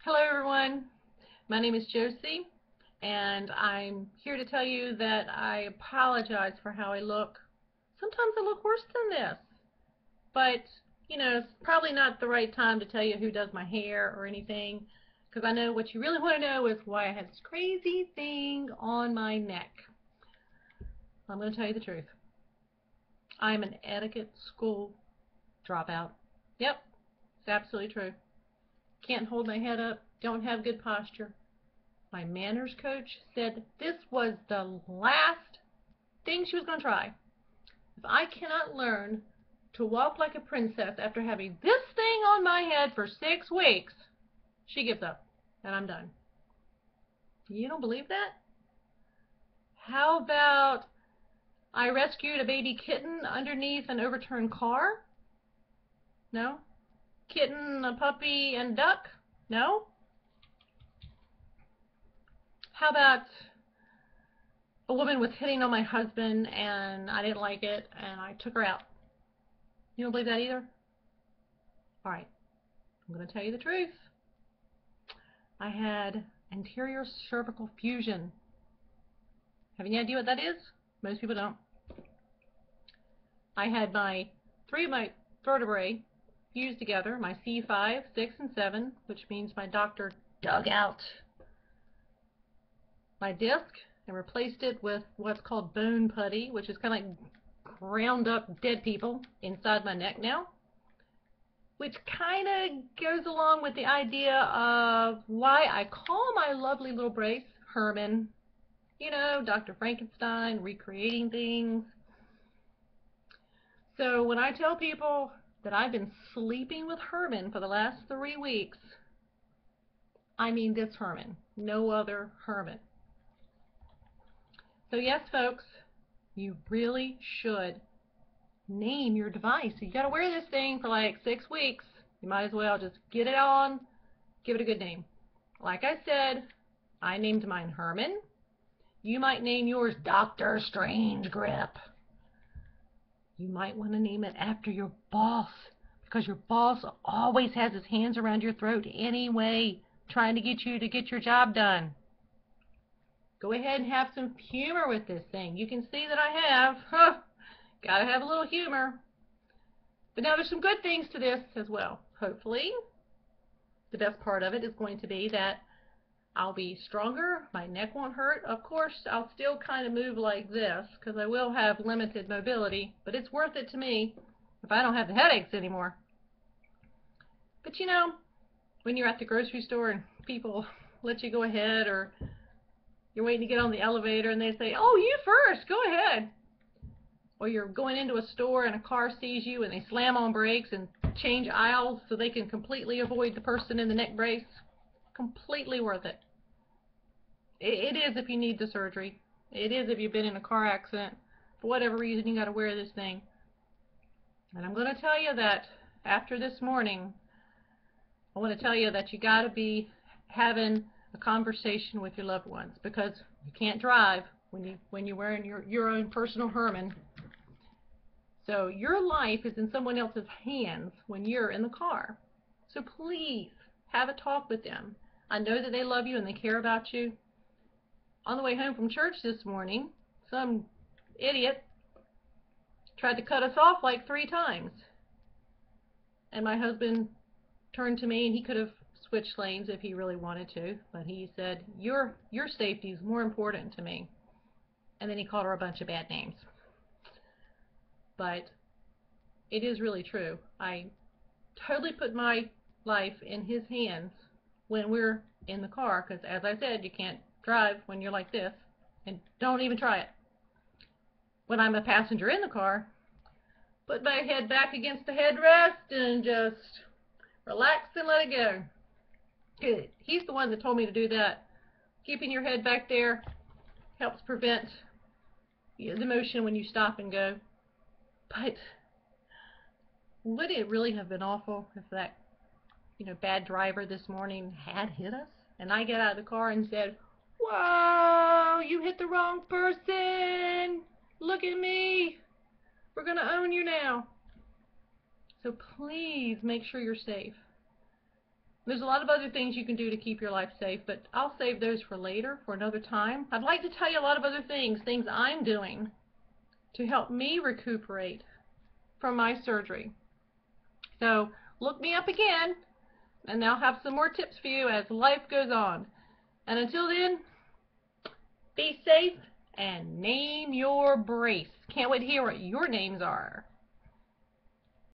Hello everyone, my name is Josie and I'm here to tell you that I apologize for how I look. Sometimes I look worse than this, but it's probably not the right time to tell you who does my hair or anything, because I know what you really want to know is why I have this crazy thing on my neck. I'm going to tell you the truth. I'm an etiquette school dropout. Yep, it's absolutely true. Can't hold my head up, don't have good posture. My manners coach said this was the last thing she was going to try. If I cannot learn to walk like a princess after having this thing on my head for 6 weeks, she gives up and I'm done. You don't believe that? How about I rescued a baby kitten underneath an overturned car? No? Kitten, a puppy, and duck? No? How about a woman was hitting on my husband and I didn't like it and I took her out? You don't believe that either? Alright, I'm going to tell you the truth. I had anterior cervical fusion. Have any idea what that is? Most people don't. I had three of my vertebrae fused together, my C5, 6, and 7, which means my doctor dug out my disc and replaced it with what's called bone putty, which is kind of like ground up dead people inside my neck now, which kind of goes along with the idea of why I call my lovely little brace Herman. You know, Dr. Frankenstein, recreating things. So when I tell people that I've been sleeping with Herman for the last 3 weeks, I mean this Herman, no other Herman. So yes, folks, you really should name your device. You got to wear this thing for like 6 weeks. You might as well just get it on, give it a good name. Like I said, I named mine Herman. You might name yours Dr. Strange Grip. You might want to name it after your boss, because your boss always has his hands around your throat anyway, trying to get you to get your job done. Go ahead and have some humor with this thing. You can see that I have. Gotta have a little humor. But now there's some good things to this as well. Hopefully, the best part of it is going to be that I'll be stronger, my neck won't hurt. Of course, I'll still kind of move like this because I will have limited mobility, but it's worth it to me if I don't have the headaches anymore. But you know, when you're at the grocery store and people let you go ahead, or you're waiting to get on the elevator and they say, "Oh, you first, go ahead." Or you're going into a store and a car sees you and they slam on brakes and change aisles so they can completely avoid the person in the neck brace. Completely worth it. It is if you need the surgery. It is if you've been in a car accident. For whatever reason, you got to wear this thing. And I'm going to tell you that after this morning, I want to tell you that you got to be having a conversation with your loved ones, because you can't drive when you're wearing your own personal Herman. So your life is in someone else's hands when you're in the car. So please have a talk with them. I know that they love you and they care about you. On the way home from church this morning, some idiot tried to cut us off like 3 times. And my husband turned to me, and he could have switched lanes if he really wanted to, but he said, your safety is more important to me. And then he called her a bunch of bad names. But it is really true. I totally put my life in his hands when we're in the car, because as I said, you can't drive when you're like this, and don't even try it. When I'm a passenger in the car, put my head back against the headrest and just relax and let it go. Good. He's the one that told me to do that. Keeping your head back there helps prevent the motion when you stop and go. But would it really have been awful if that bad driver this morning had hit us and I get out of the car and said, "Whoa, you hit the wrong person. Look at me. We're going to own you now." So please make sure you're safe. There's a lot of other things you can do to keep your life safe, but I'll save those for later, for another time. I'd like to tell you a lot of other things I'm doing to help me recuperate from my surgery. So look me up again, and I'll have some more tips for you as life goes on. And until then, be safe and name your brace. Can't wait to hear what your names are.